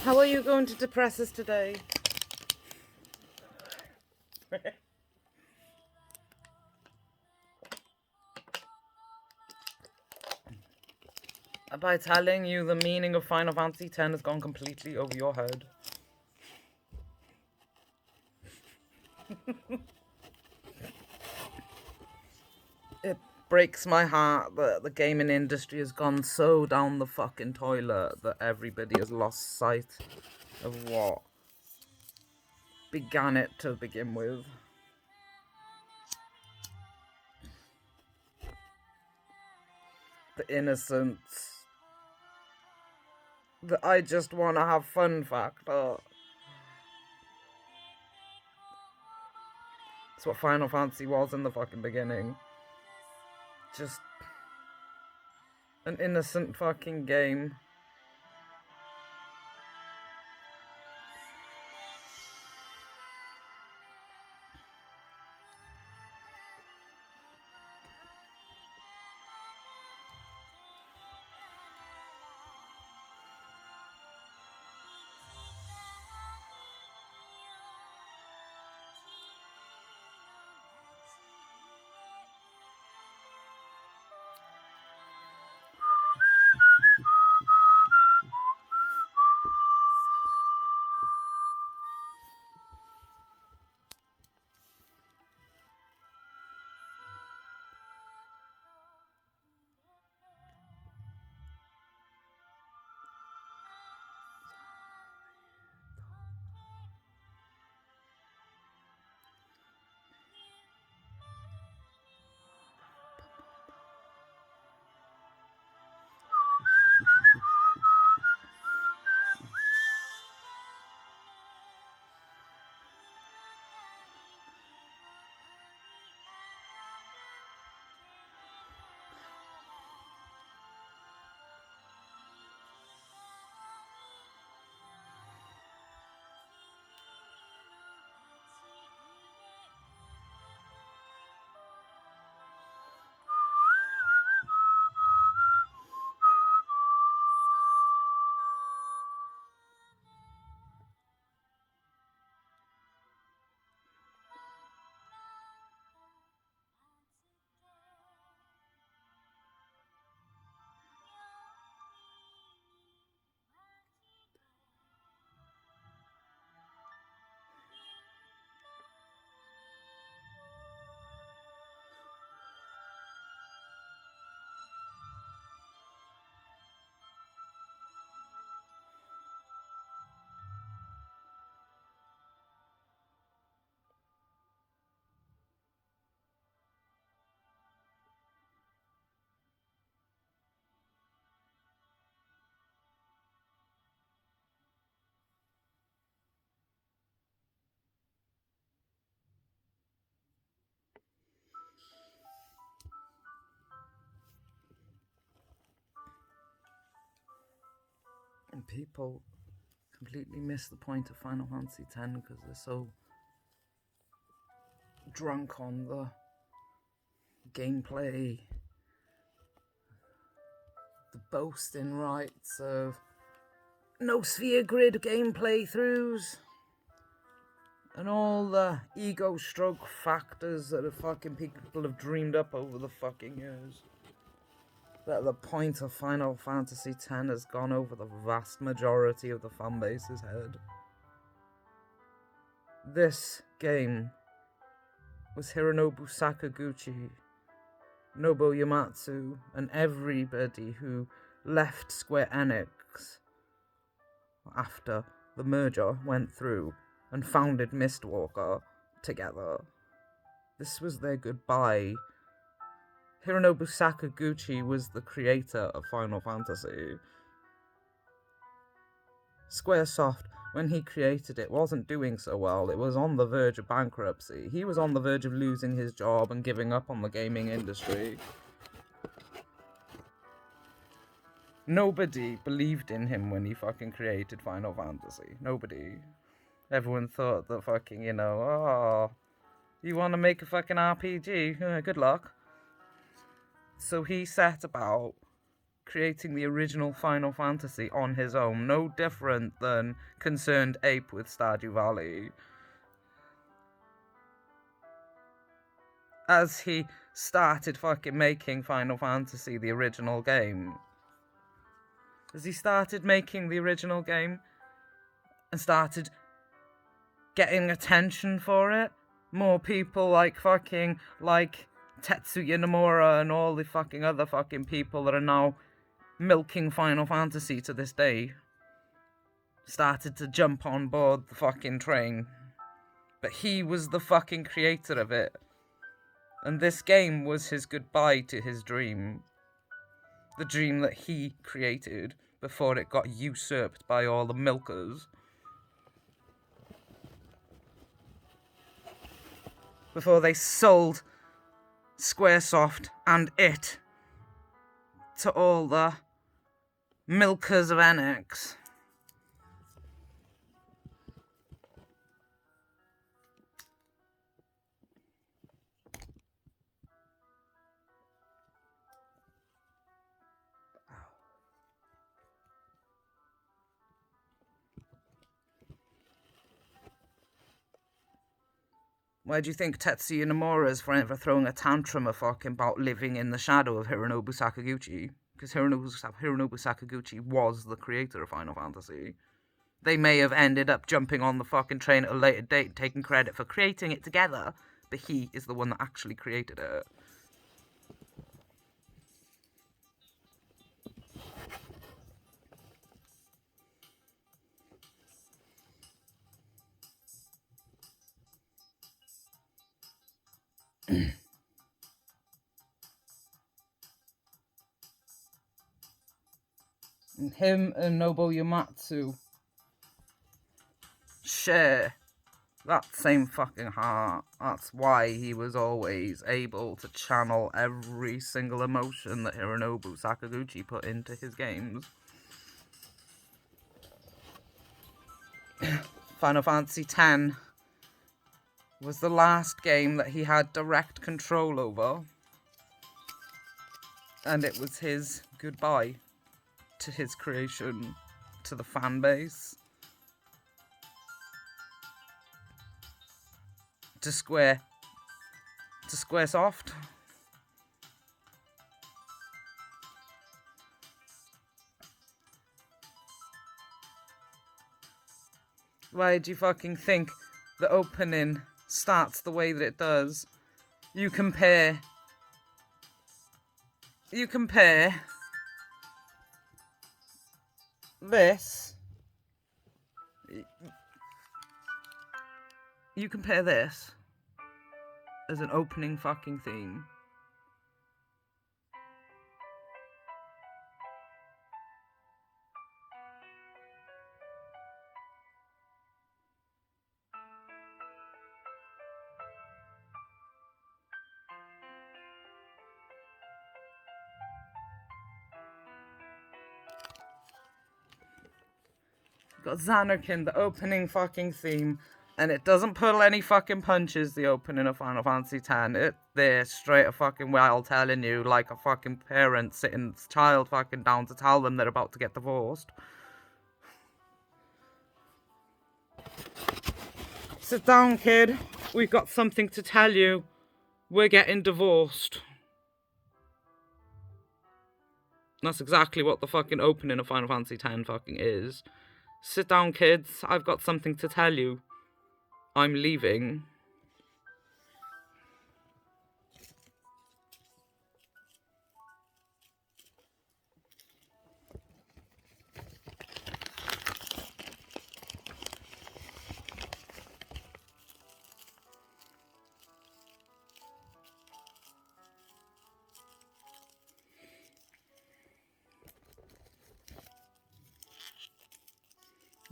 How are you going to depress us today? By telling you the meaning of Final Fantasy X has gone completely over your head. It breaks my heart that the gaming industry has gone so down the fucking toilet that everybody has lost sight of what began it to begin with. The innocence. The I just want to have fun factor. That's what Final Fantasy was in the fucking beginning. Just an innocent fucking game. And people completely miss the point of Final Fantasy X because they're so drunk on the gameplay, the boasting rights of no sphere grid gameplay throughs, and all the ego stroke factors that the fucking people have dreamed up over the fucking years. That the point of Final Fantasy X has gone over the vast majority of the fanbase's head. This game was Hironobu Sakaguchi, Nobuo Uematsu, and everybody who left Square Enix after the merger went through and founded Mistwalker together. This was their goodbye. Hironobu Sakaguchi was the creator of Final Fantasy. Squaresoft, when he created it, wasn't doing so well. It was on the verge of bankruptcy. He was on the verge of losing his job and giving up on the gaming industry. Nobody believed in him when he fucking created Final Fantasy. Nobody. Everyone thought that fucking, you want to make a fucking RPG? Good luck. So he set about creating the original Final Fantasy on his own, no different than Concerned Ape with Stardew Valley. As he started fucking making Final Fantasy, the original game. As he started making the original game and started getting attention for it, more people like Tetsuya Nomura and all the fucking other fucking people that are now milking Final Fantasy to this day started to jump on board the fucking train. But he was the fucking creator of it. And this game was his goodbye to his dream. The dream that he created before it got usurped by all the milkers. Before they sold Squaresoft and it to all the milkers of NX. Why do you think Tetsuya Nomura is forever throwing a tantrum about living in the shadow of Hironobu Sakaguchi? Because Hironobu Sakaguchi was the creator of Final Fantasy. They may have ended up jumping on the fucking train at a later date, taking credit for creating it together, but he is the one that actually created it. And him and Nobuo Uematsu share that same fucking heart. That's why he was always able to channel every single emotion that Hironobu Sakaguchi put into his games. Final Fantasy X was the last game that he had direct control over. And it was his goodbye to his creation, to the fan base, to Squaresoft. Why do you fucking think the opening starts the way that it does? You compare this. You compare this as an opening fucking theme. Got Zanarkand, the opening fucking theme, and it doesn't pull any fucking punches, the opening of Final Fantasy X. They're straight a fucking wild telling you like a fucking parent sitting its child fucking down to tell them they're about to get divorced. Sit down, kid. We've got something to tell you. We're getting divorced. That's exactly what the fucking opening of Final Fantasy X fucking is. Sit down, kids. I've got something to tell you. I'm leaving.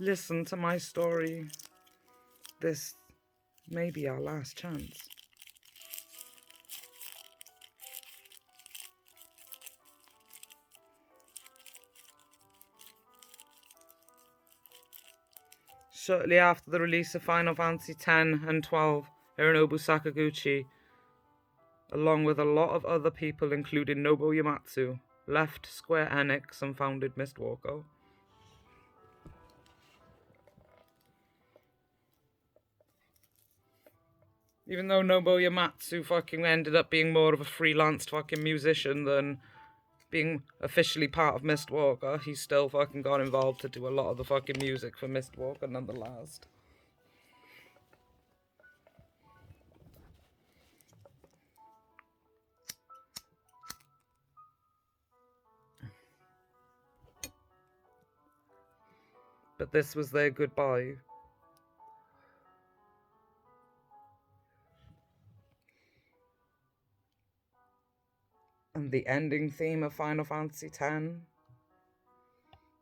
Listen to my story. This may be our last chance. Shortly after the release of Final Fantasy X and XII, Hironobu Sakaguchi, along with a lot of other people including Nobuo Uematsu, left Square Enix and founded Mistwalker. Even though Nobuo Uematsu fucking ended up being more of a freelance fucking musician than being officially part of Mistwalker, he still fucking got involved to do a lot of the fucking music for Mistwalker nonetheless. But this was their goodbye. And the ending theme of Final Fantasy X. The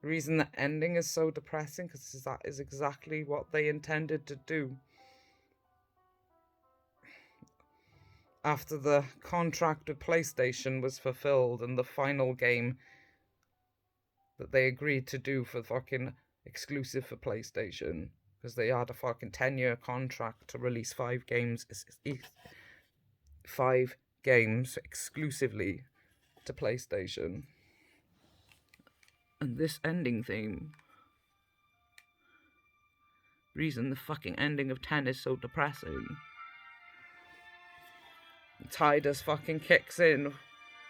reason the ending is so depressing, because that is exactly what they intended to do. After the contract with PlayStation was fulfilled and the final game that they agreed to do for fucking exclusive for PlayStation, because they had a fucking 10-year contract to release 5 games exclusively to PlayStation. And this ending theme, reason the fucking ending of 10 is so depressing, Tidus fucking kicks in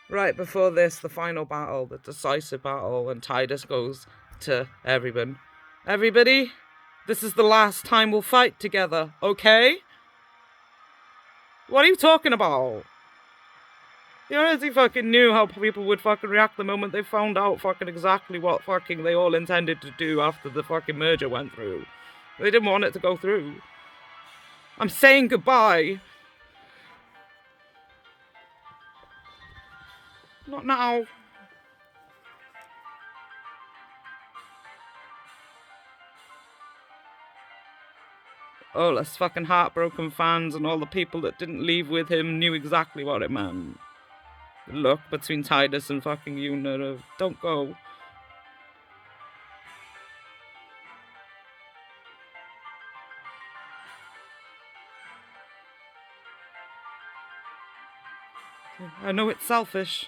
right before this, the final battle, the decisive battle, and Tidus goes to everyone. Everybody, this is the last time we'll fight together, okay? What are you talking about? He already fucking knew how people would fucking react the moment they found out fucking exactly what fucking they all intended to do after the fucking merger went through. They didn't want it to go through. I'm saying goodbye. Not now. All us fucking heartbroken fans and all the people that didn't leave with him knew exactly what it meant. The look between Tidus and fucking Yuna of, don't go. I know it's selfish.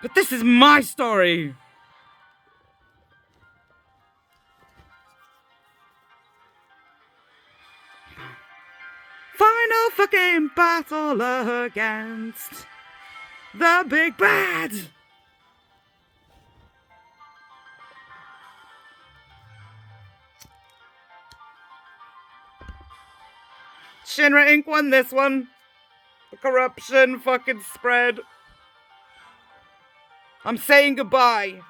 But this is my story! Final fucking battle against the big bad! Shinra Inc. won this one. The corruption fucking spread. I'm saying goodbye.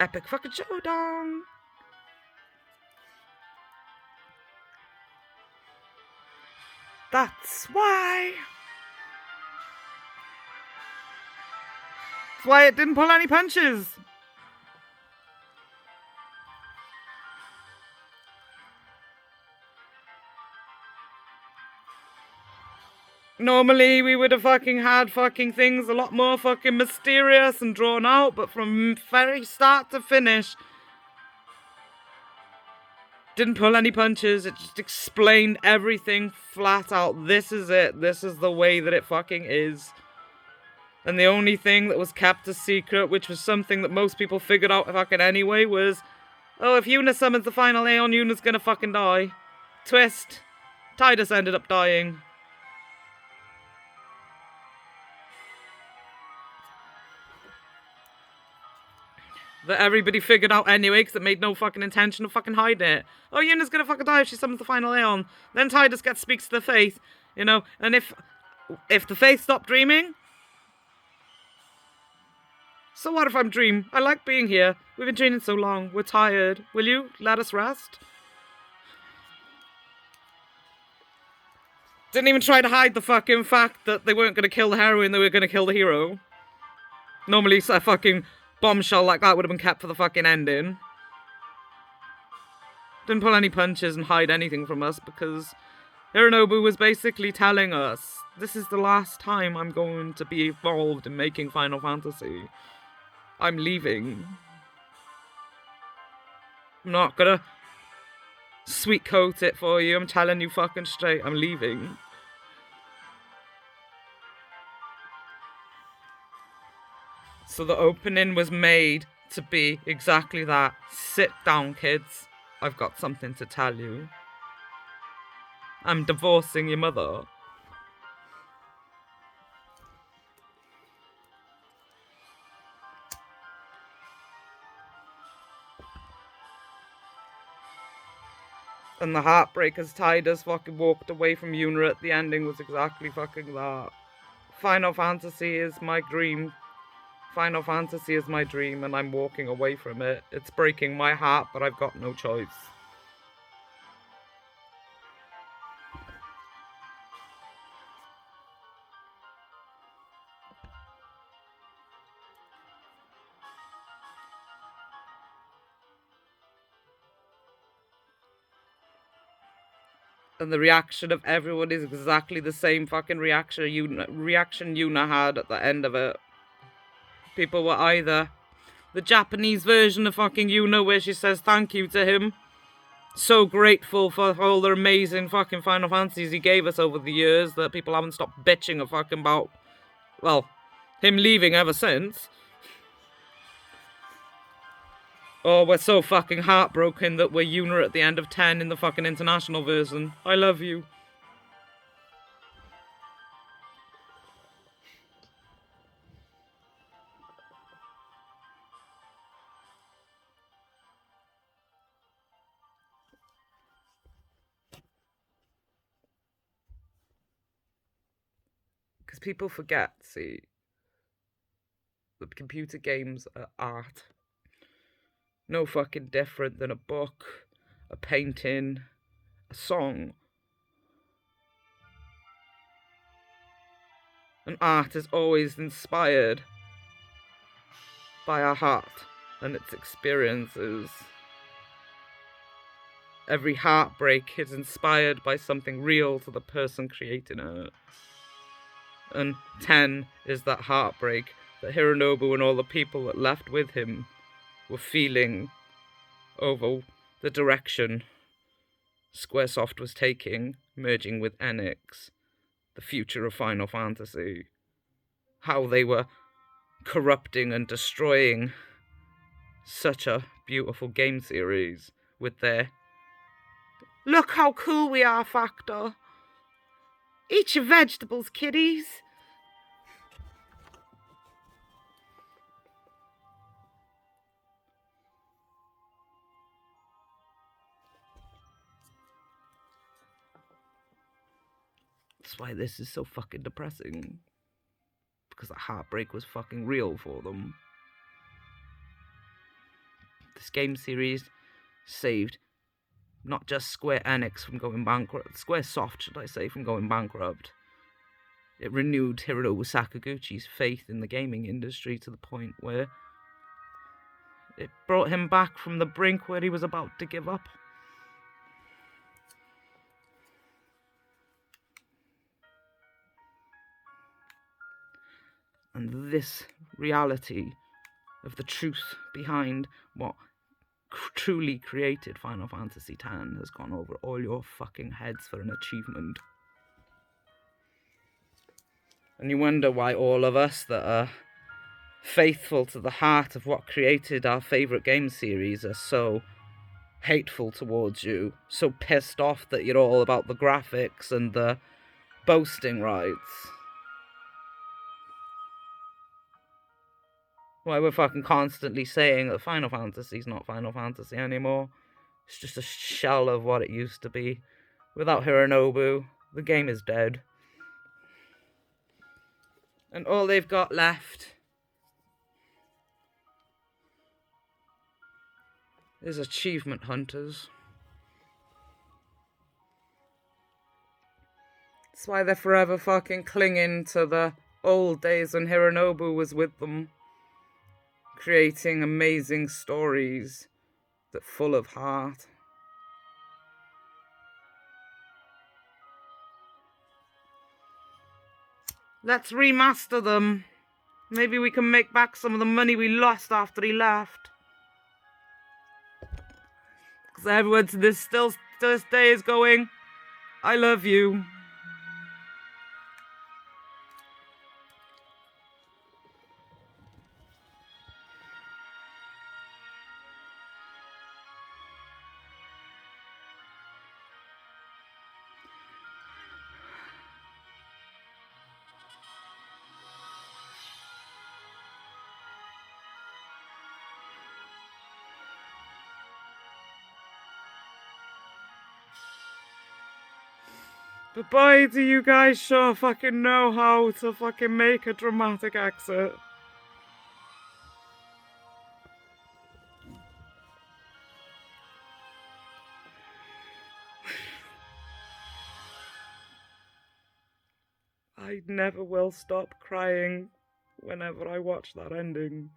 Epic fucking showdown. That's why. That's why it didn't pull any punches. Normally we would have fucking had fucking things a lot more fucking mysterious and drawn out, but from very start to finish, didn't pull any punches. It just explained everything flat out. This is it. This is the way that it fucking is. And the only thing that was kept a secret, which was something that most people figured out fucking anyway, was, oh, if Yuna summons the final Aeon, Yuna's gonna fucking die. Twist. Tidus ended up dying. That everybody figured out anyway, because it made no fucking intention of fucking hiding it. Oh, Yuna's gonna fucking die if she summons the final Aeon. Then Tidus speaks to the Faith, you know, and if the Faith stopped dreaming, so what if I'm dream? I like being here. We've been training so long. We're tired. Will you let us rest? Didn't even try to hide the fucking fact that they weren't going to kill the heroine, they were going to kill the hero. Normally a fucking bombshell like that would have been kept for the fucking ending. Didn't pull any punches and hide anything from us because Hironobu was basically telling us, this is the last time I'm going to be involved in making Final Fantasy. I'm leaving. I'm not gonna sweet coat it for you, I'm telling you fucking straight, I'm leaving. So the opening was made to be exactly that. Sit down, kids. I've got something to tell you. I'm divorcing your mother. And the Heartbreakers tied us, fucking walked away from Yuna. The ending was exactly fucking that. Final Fantasy is my dream. Final Fantasy is my dream and I'm walking away from it. It's breaking my heart, but I've got no choice. And the reaction of everyone is exactly the same fucking reaction Yuna had at the end of it. People were either the Japanese version of fucking Yuna where she says thank you to him. So grateful for all the amazing fucking Final Fantasies he gave us over the years that people haven't stopped bitching a fucking about, well, him leaving ever since. Or we're so fucking heartbroken that we're Yuna at the end of 10 in the fucking international version. I love you. Because people forget, see, that computer games are art. No fucking different than a book, a painting, a song. And art is always inspired by our heart and its experiences. Every heartbreak is inspired by something real to the person creating it. And 10 is that heartbreak that Hironobu and all the people that left with him were feeling over the direction Squaresoft was taking, merging with Enix, the future of Final Fantasy. How they were corrupting and destroying such a beautiful game series with their look how cool we are factor. Eat your vegetables, kiddies. That's why this is so fucking depressing. Because that heartbreak was fucking real for them. This game series saved not just Square Enix from going bankrupt, Squaresoft, should I say, from going bankrupt. It renewed Hironobu Sakaguchi's faith in the gaming industry to the point where it brought him back from the brink where he was about to give up. And this reality of the truth behind what truly created Final Fantasy X has gone over all your fucking heads for an achievement. And you wonder why all of us that are faithful to the heart of what created our favourite game series are so hateful towards you, so pissed off that you're all about the graphics and the boasting rights. Why we're fucking constantly saying that Final Fantasy's not Final Fantasy anymore. It's just a shell of what it used to be. Without Hironobu, the game is dead. And all they've got left is achievement hunters. That's why they're forever fucking clinging to the old days when Hironobu was with them, creating amazing stories that are full of heart. Let's remaster them. Maybe we can make back some of the money we lost after he left. Because everyone to this day is going, I love you. But boy, do you guys sure fucking know how to fucking make a dramatic exit. I never will stop crying whenever I watch that ending.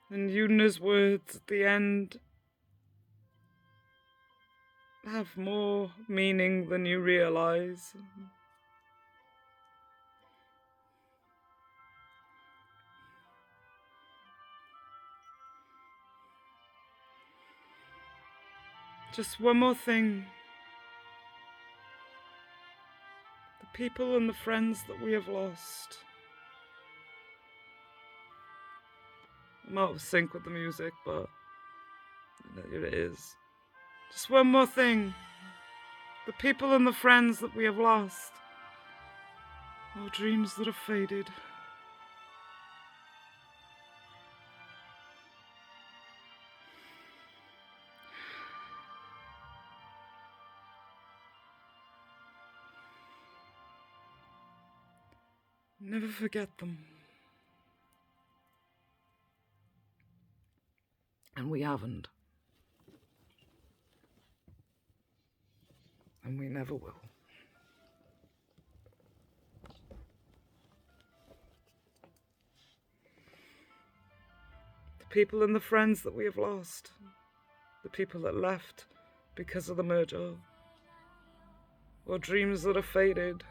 And Yuna's words at the end have more meaning than you realize. Just one more thing. The people and the friends that we have lost. I'm out of sync with the music, but here it is. Just one more thing. The people and the friends that we have lost. Our dreams that have faded. Never forget them. And we haven't. And we never will. The people and the friends that we have lost. The people that left because of the merger. Or dreams that have faded.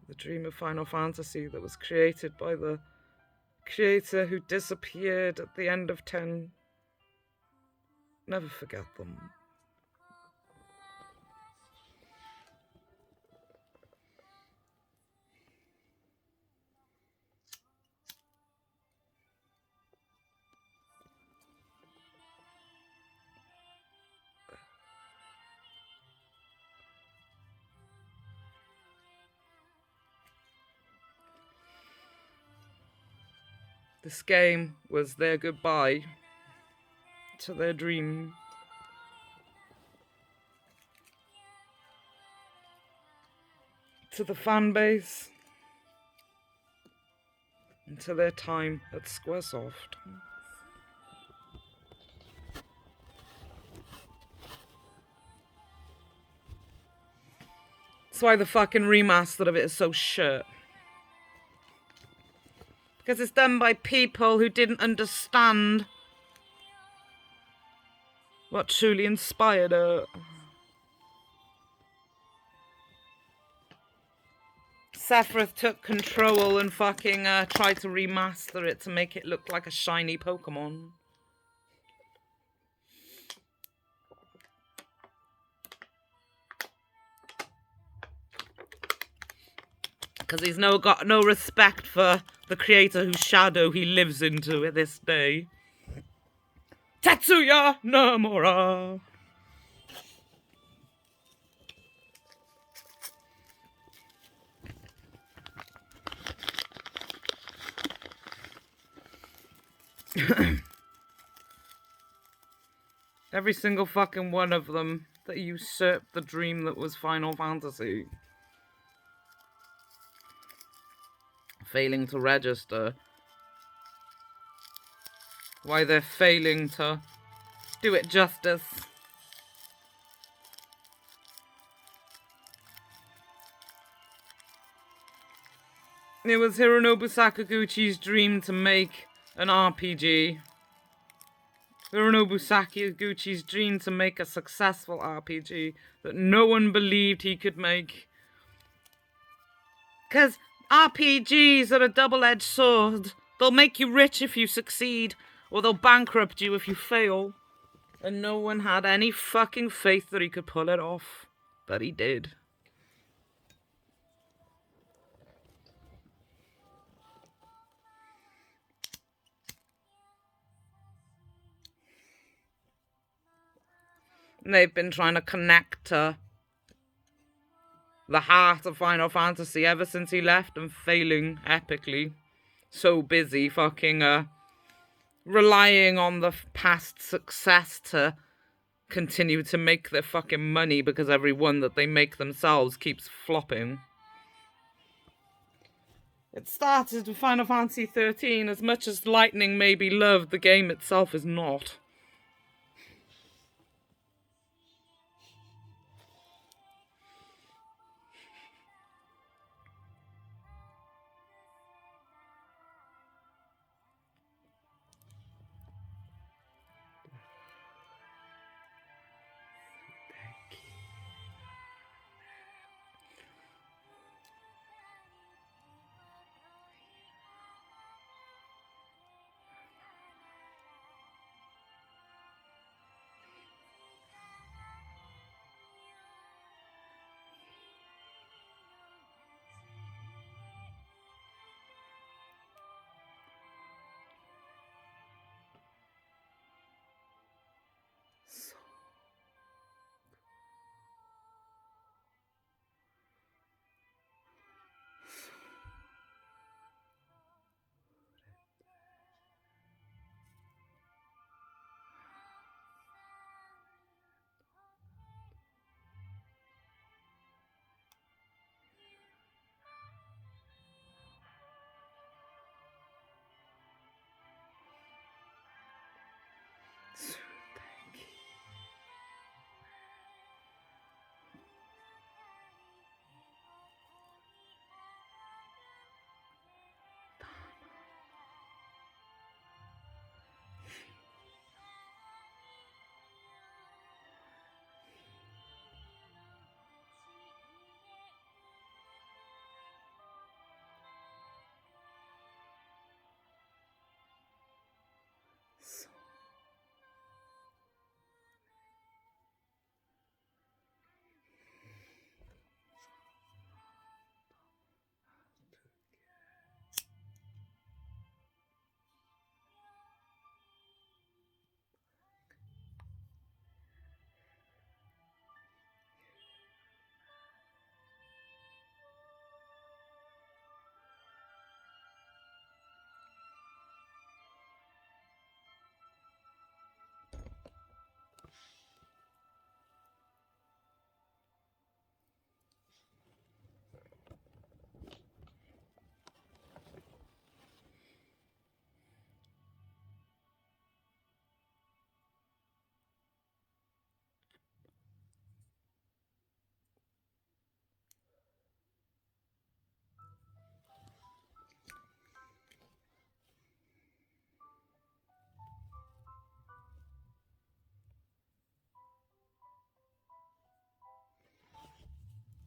The dream of Final Fantasy that was created by the creator who disappeared at the end of 10. Never forget them. This game was their goodbye to their dream. To the fan base. And to their time at Squaresoft. That's why the fucking remaster of it is so shit. Because it's done by people who didn't understand what truly inspired it. Sephiroth took control and fucking tried to remaster it to make it look like a shiny Pokemon. Because he's got no respect for the creator whose shadow he lives into at this day. Tetsuya Nomura! Every single fucking one of them that usurped the dream that was Final Fantasy. Failing to register. Why they're failing to do it justice. It was Hironobu Sakaguchi's dream to make an RPG. Hironobu Sakaguchi's dream to make a successful RPG that no one believed he could make. Because RPGs are a double-edged sword. They'll make you rich if you succeed, or they'll bankrupt you if you fail. And no one had any fucking faith that he could pull it off. But he did. And they've been trying to connect to the heart of Final Fantasy ever since he left and failing epically. So busy fucking relying on the past success to continue to make their fucking money because every one that they make themselves keeps flopping. It started with Final Fantasy 13. As much as Lightning may be loved, the game itself is not.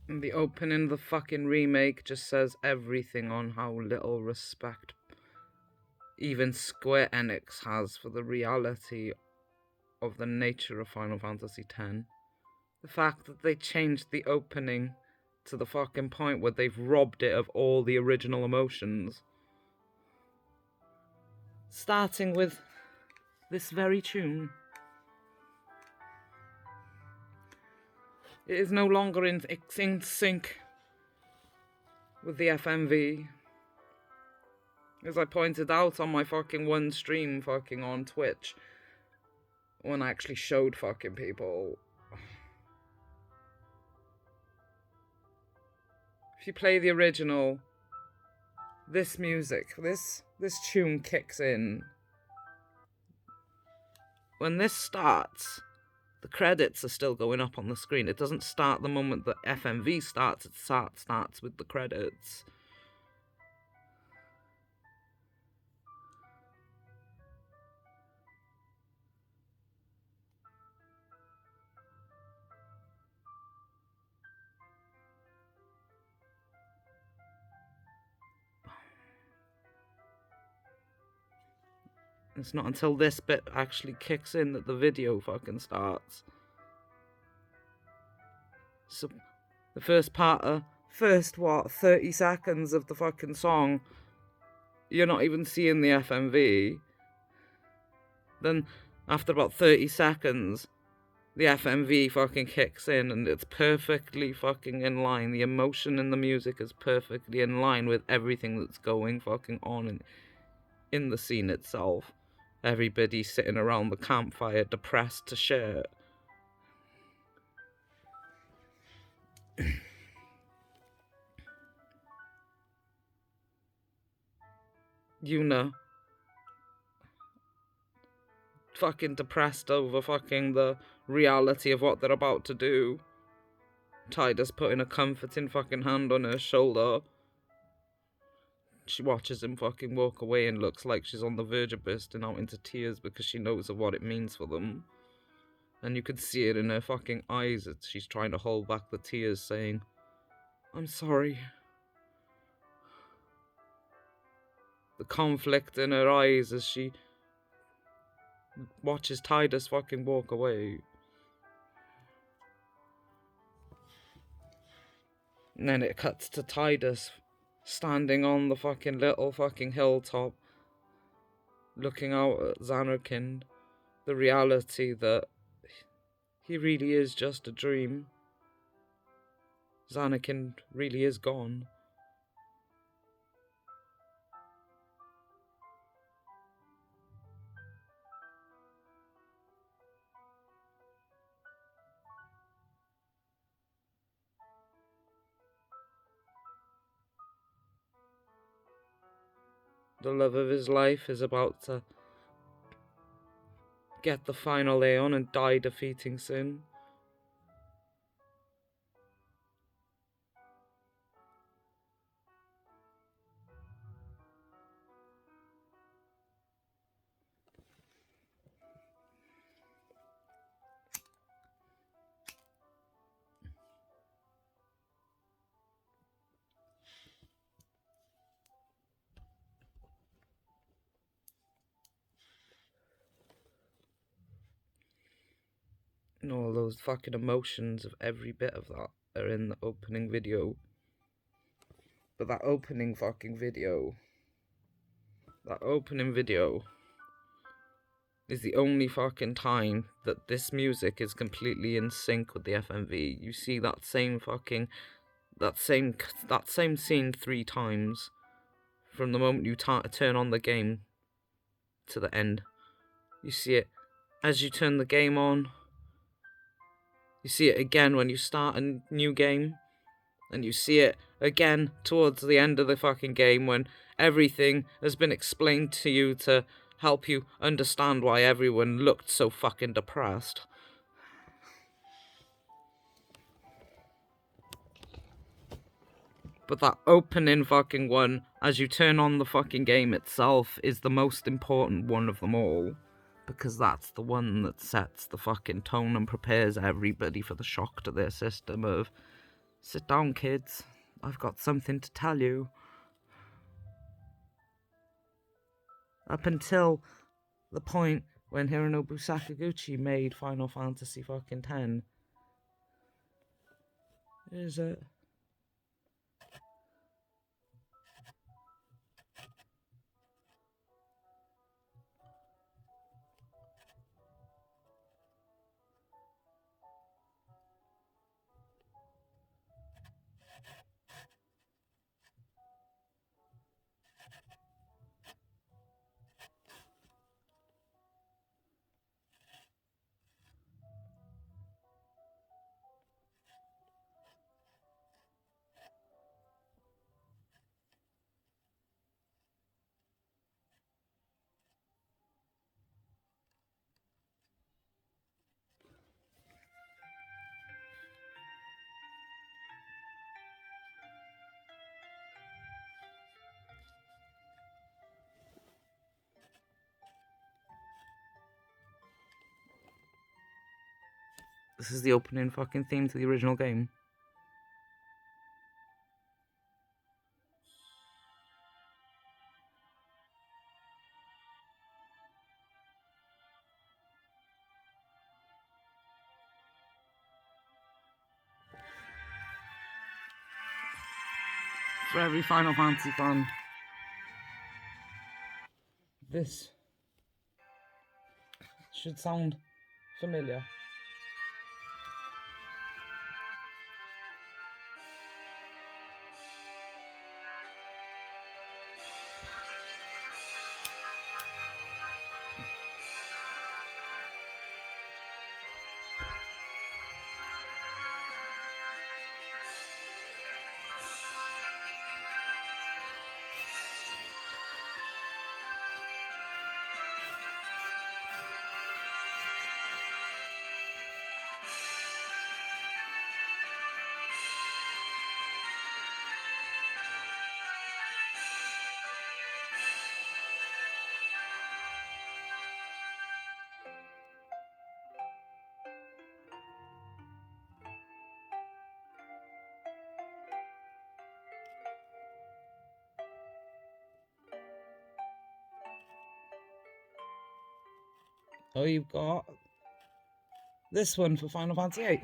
And the opening of the fucking remake just says everything on how little respect even Square Enix has for the reality of the nature of Final Fantasy X. The fact that they changed the opening to the fucking point where they've robbed it of all the original emotions. Starting with this very tune. It is no longer in sync with the FMV. As I pointed out on my fucking one stream fucking on Twitch, when I actually showed fucking people. If you play the original, this music, this tune kicks in. When this starts, the credits are still going up on the screen. It doesn't start the moment the FMV starts, it starts with the credits. It's not until this bit actually kicks in that the video fucking starts. So, the first 30 seconds of the fucking song, you're not even seeing the FMV. Then, after about 30 seconds, the FMV fucking kicks in and it's perfectly fucking in line. The emotion in the music is perfectly in line with everything that's going fucking on in the scene itself. Everybody sitting around the campfire, depressed to shit. Yuna, fucking depressed over fucking the reality of what they're about to do. Tidus putting a comforting fucking hand on her shoulder. She watches him fucking walk away and looks like she's on the verge of bursting out into tears because she knows of what it means for them. And you can see it in her fucking eyes that she's trying to hold back the tears, saying, "I'm sorry." The conflict in her eyes as she watches Tidus fucking walk away. And then it cuts to Tidus standing on the fucking little fucking hilltop, looking out at Zanarkand, the reality that he really is just a dream. Zanarkand really is gone. The love of his life is about to get the final Aeon and die defeating Sin. And all those fucking emotions of every bit of that are in the opening video. But that opening video is the only fucking time that this music is completely in sync with the FMV. You see that same scene 3 times from the moment you turn on the game to the end. You see it as you turn the game on. You see it again when you start a new game. And you see it again towards the end of the fucking game when everything has been explained to you to help you understand why everyone looked so fucking depressed. But that opening fucking one, as you turn on the fucking game itself, is the most important one of them all. Because that's the one that sets the fucking tone and prepares everybody for the shock to their system of, "Sit down, kids. I've got something to tell you." Up until the point when Hironobu Sakaguchi made Final Fantasy fucking 10. Is it? This is the opening fucking theme to the original game. For every Final Fantasy fan, this should sound familiar. Oh, you've got this one for Final Fantasy VIII.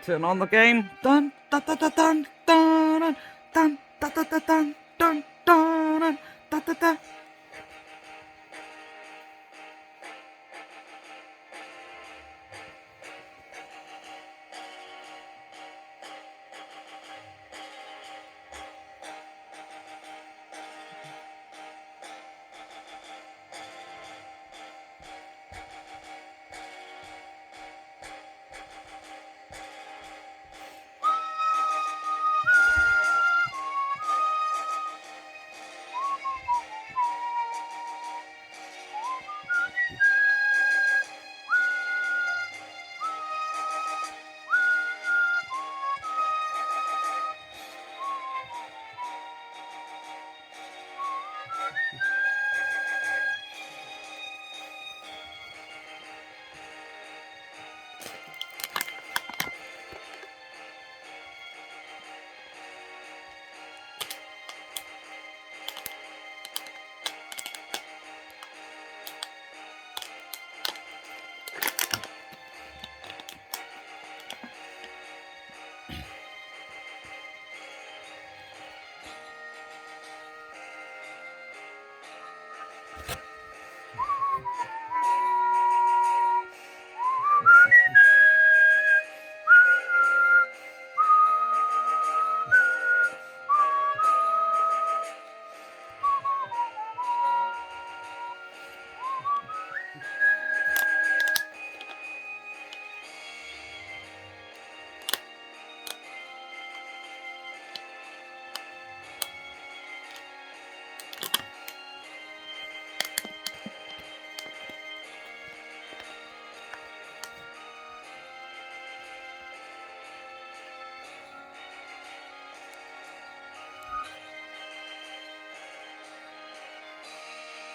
Turn on the game. Dun dun dun dun dun dun dun dun dun dun dun dun dun dun dun dun.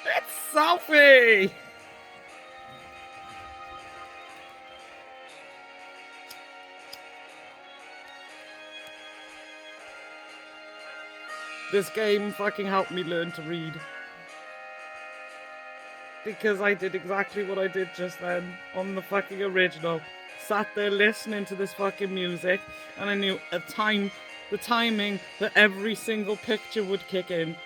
It's Sophie! This game fucking helped me learn to read. Because I did exactly what I did just then on the fucking original. Sat there listening to this fucking music, and I knew the timing that every single picture would kick in.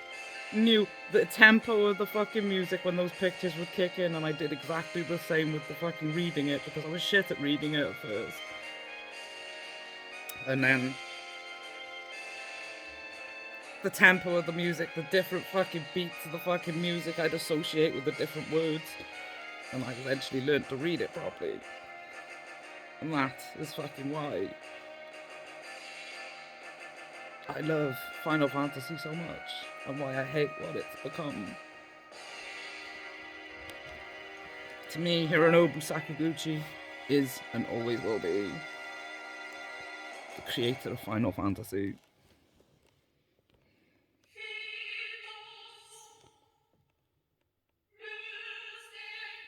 Knew the tempo of the fucking music when those pictures would kick in, and I did exactly the same with the fucking reading it, because I was shit at reading it at first. And then the tempo of the music, the different fucking beats of the fucking music I'd associate with the different words, and I eventually learned to read it properly. And that is fucking why I love Final Fantasy so much, and why I hate what it's become. To me, Hironobu Sakaguchi is and always will be the creator of Final Fantasy.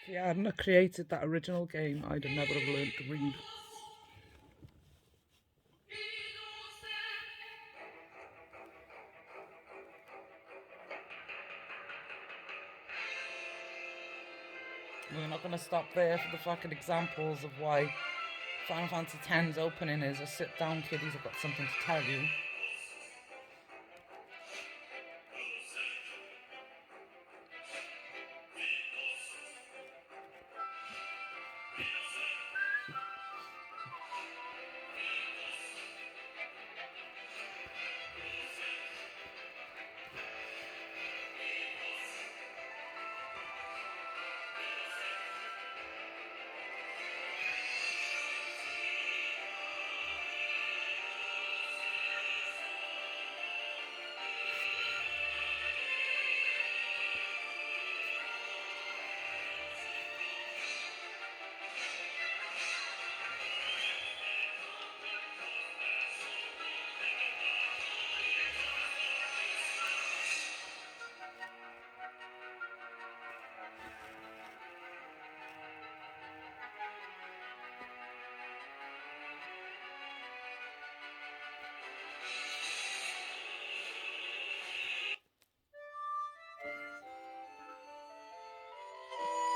If he hadn't created that original game, I'd have never have learned to read. We're not going to stop there for the fucking examples of why Final Fantasy X's opening is a sit down, kiddies, I've got something to tell you.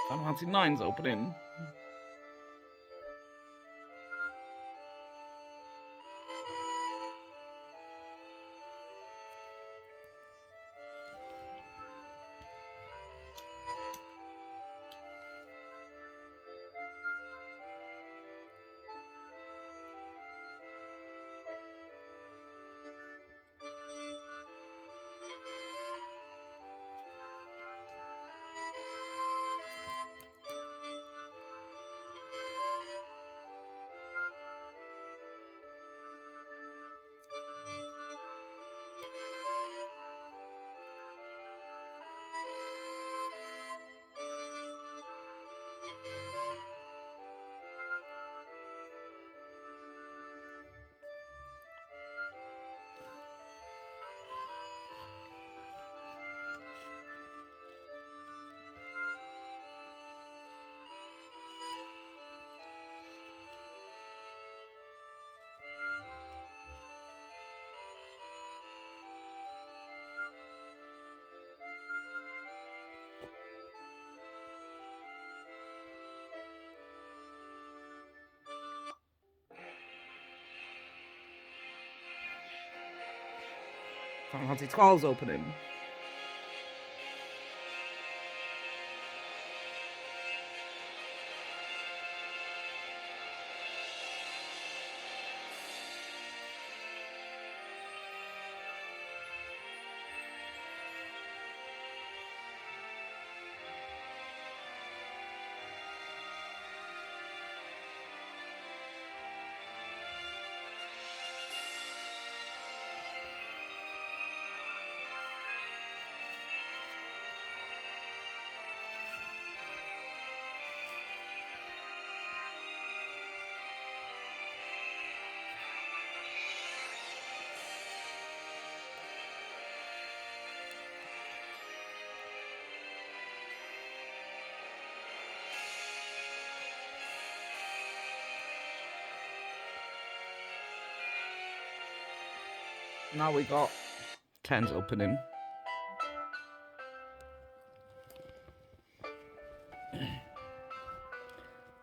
Final Fantasy IX's opening. Final Fantasy XII's opening. Now we got 10's opening. I'm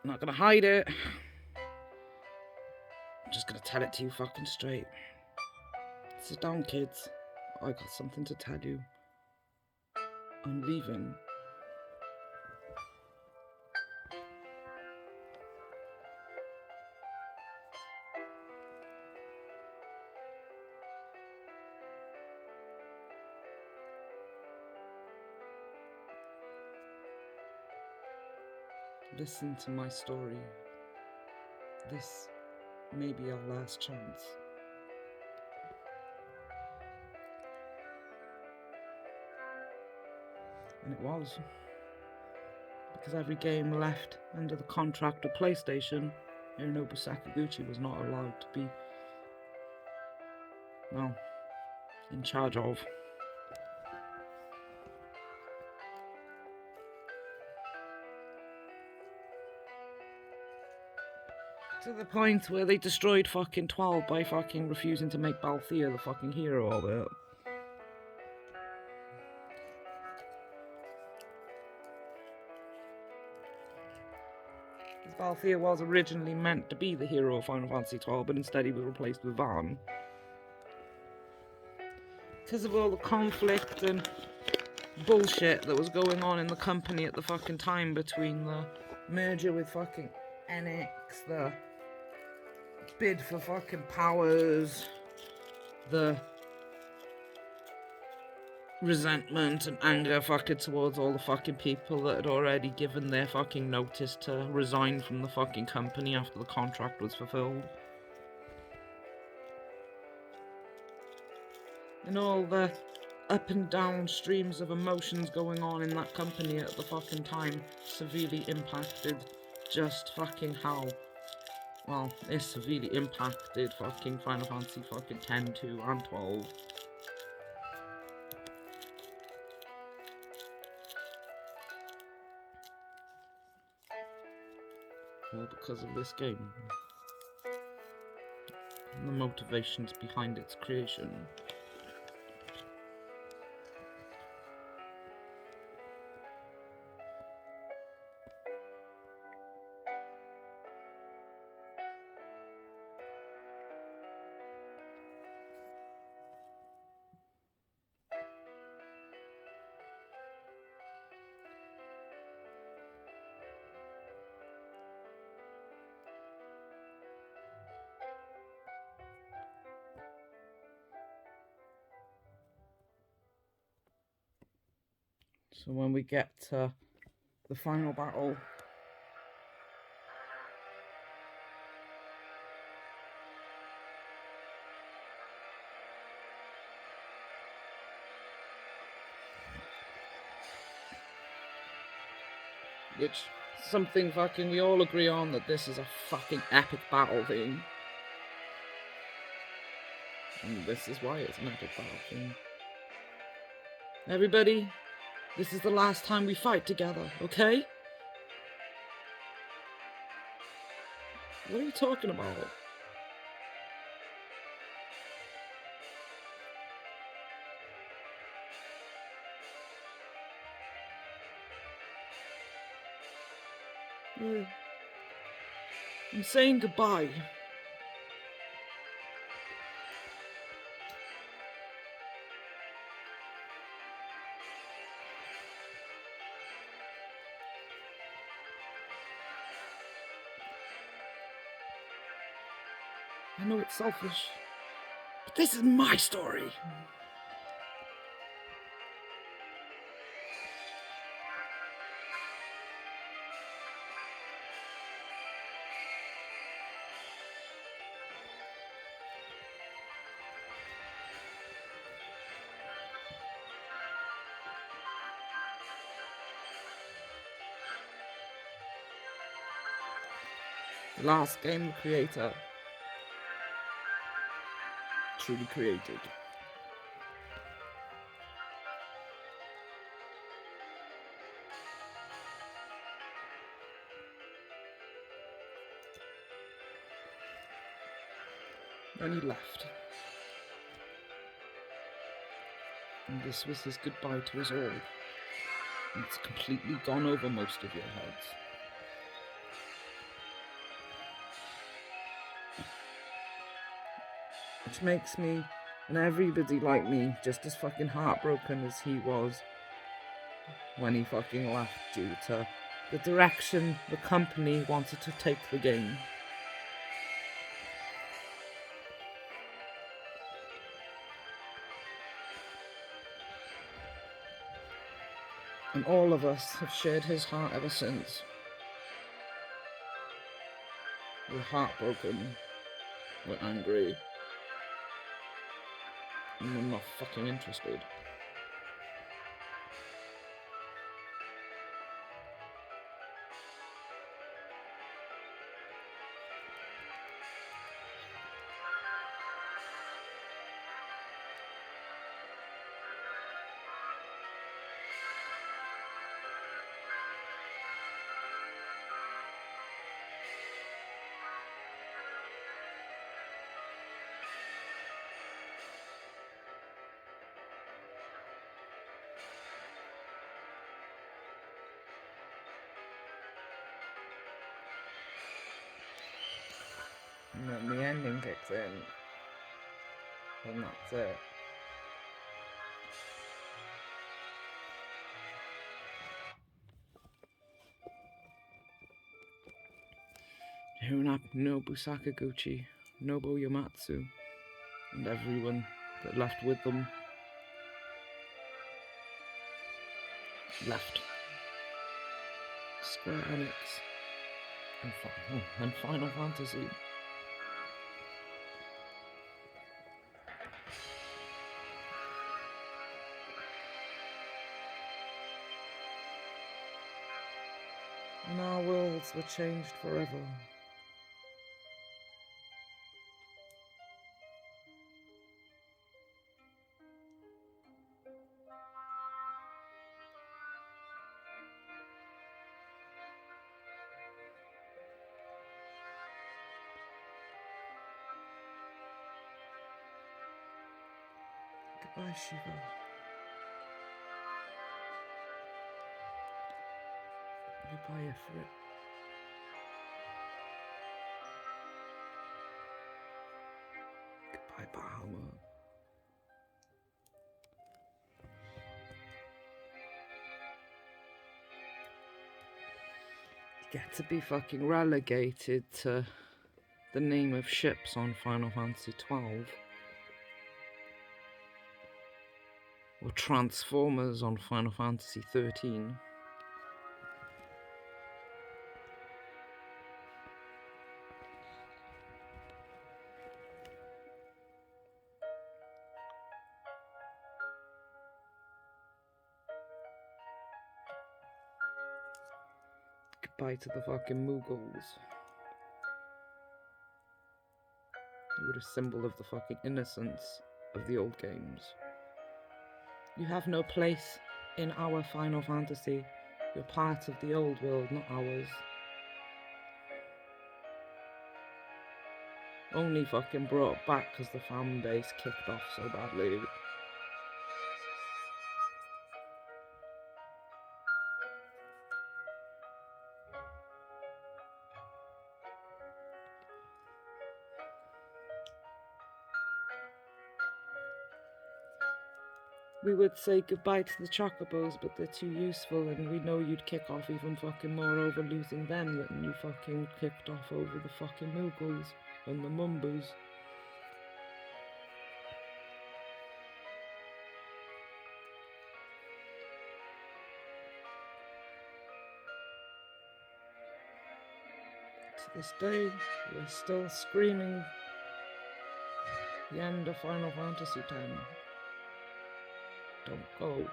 not gonna hide it. I'm just gonna tell it to you fucking straight. Sit down, kids. I got something to tell you. I'm leaving. Listen to my story. This may be our last chance. And it was. because every game left under the contract of PlayStation, Hironobu Sakaguchi was not allowed to be, well, in charge of. To the point where they destroyed fucking 12 by fucking refusing to make Balthier the fucking hero of it. Balthier was originally meant to be the hero of Final Fantasy XII, but instead he was replaced with Vaan. Because of all the conflict and bullshit that was going on in the company at the fucking time between the merger with fucking NX, the bid for fucking powers, the resentment and anger fucking towards all the fucking people that had already given their fucking notice to resign from the fucking company after the contract was fulfilled. And all the up and down streams of emotions going on in that company at the fucking time severely impacted just fucking how, well, it severely impacted fucking Final Fantasy fucking 10, 2, and 12. All because of this game. And the motivations behind its creation. So when we get to the final battle, which something fucking we all agree on that this is a fucking epic battle thing. And this is why it's an epic battle thing. Everybody, this is the last time we fight together, okay? What are you talking about? I'm saying goodbye. I know it's selfish, but this is my story. The last game the creator truly created. Then he left. And this was his goodbye to us all. And it's completely gone over most of your heads. Which makes me, and everybody like me, just as fucking heartbroken as he was when he fucking left due to the direction the company wanted to take the game. And all of us have shared his heart ever since. We're heartbroken, we're angry, and we're not fucking interested. And then the ending kicks in. And that's it. Nobu Sakaguchi, Nobuo Uematsu, and everyone that left with them left Square Enix and Final Fantasy. And our worlds were changed forever. Goodbye, Shiva. Goodbye, Ifrit. Goodbye, Bahamut. You get to be fucking relegated to the name of ships on Final Fantasy XII. Or Transformers on Final Fantasy XIII. Goodbye to the fucking Mughals. You were a symbol of the fucking innocence of the old games. You have no place in our Final Fantasy. You're part of the old world, not ours. Only fucking brought back because the fan base kicked off so badly. We would say goodbye to the Chocobos, but they're too useful, and we know you'd kick off even fucking more over losing them than you fucking kicked off over the fucking Mughals and the Mumbus. To this day, we're still screaming the end of Final Fantasy X. Don't go.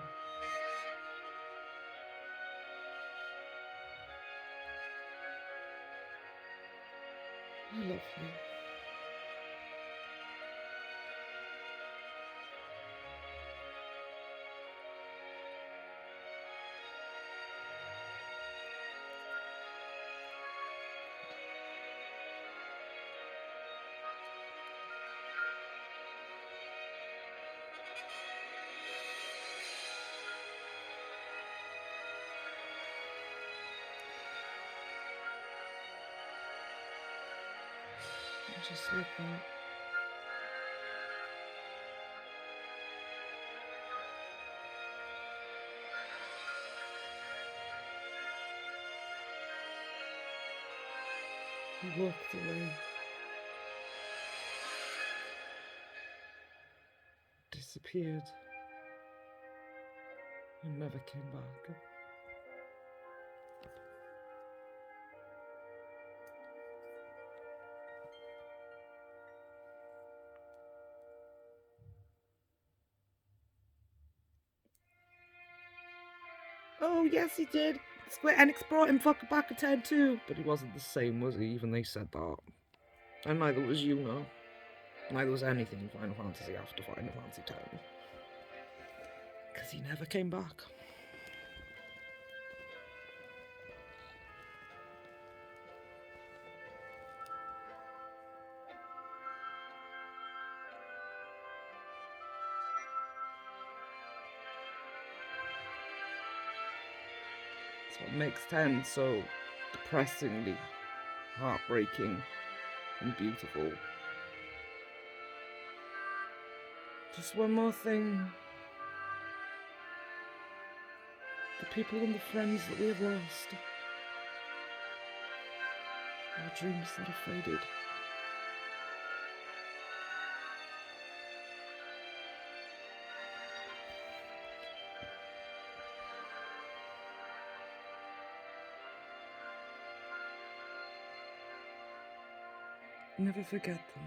I love you. I'm just looking. He walked away. Disappeared. And never came back. Oh, yes, he did. Square Enix brought him fucking back a 10 too. But he wasn't the same, was he? Even they said that. And neither was Yuno. Neither was anything in Final Fantasy after Final Fantasy X. Because he never came back. That's what makes 10 so depressingly heartbreaking. and beautiful. Just one more thing. The people and the friends that we have lost. Our dreams that have faded. Never forget them.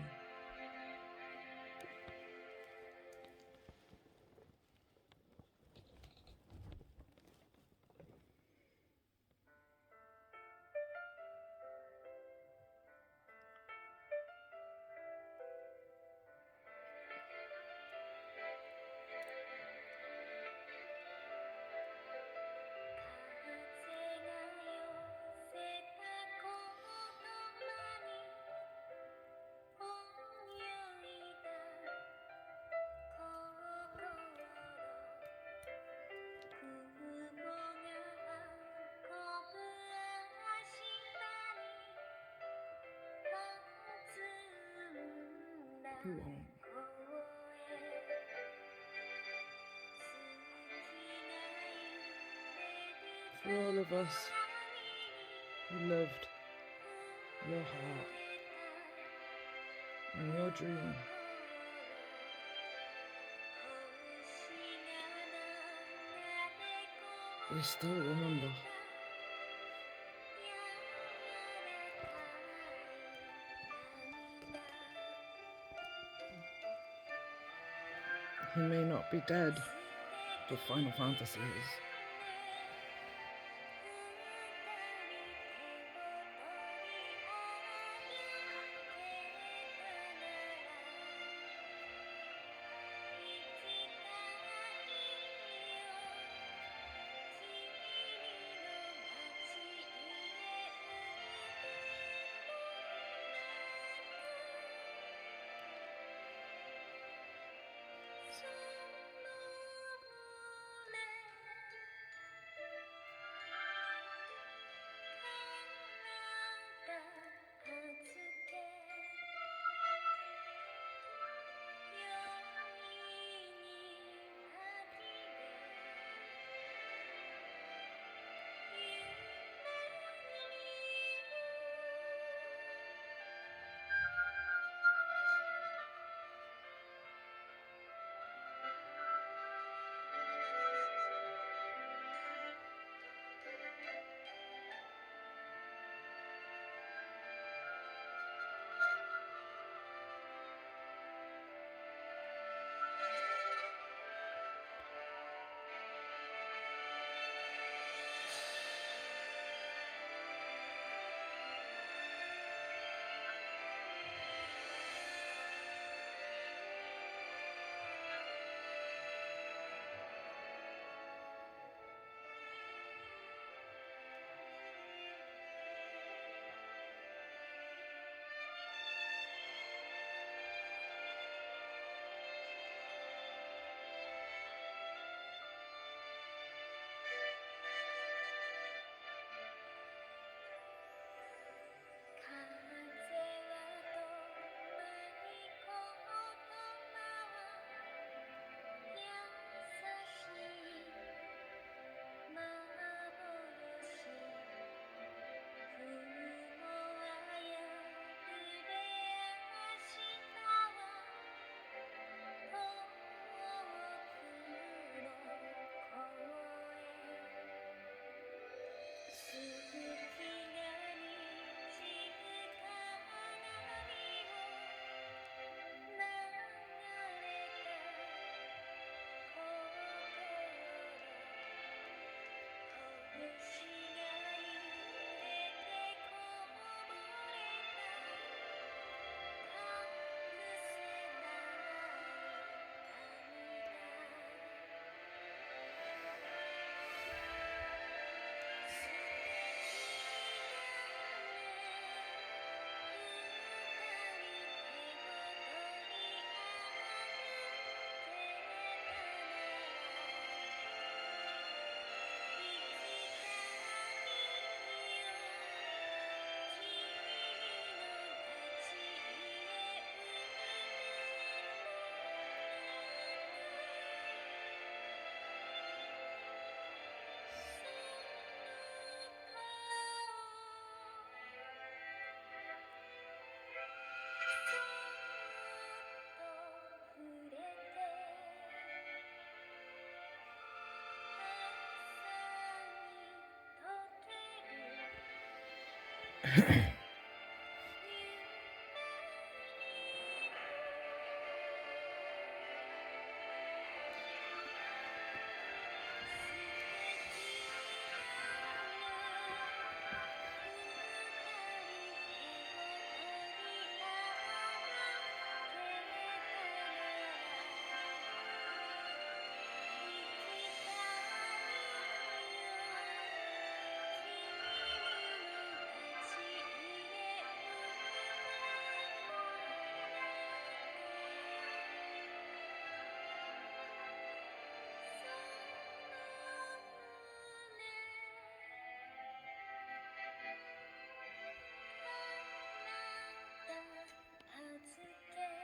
Who won't? For all of us who loved your heart and your dream, we still remember. He may not be dead, but Final Fantasy is.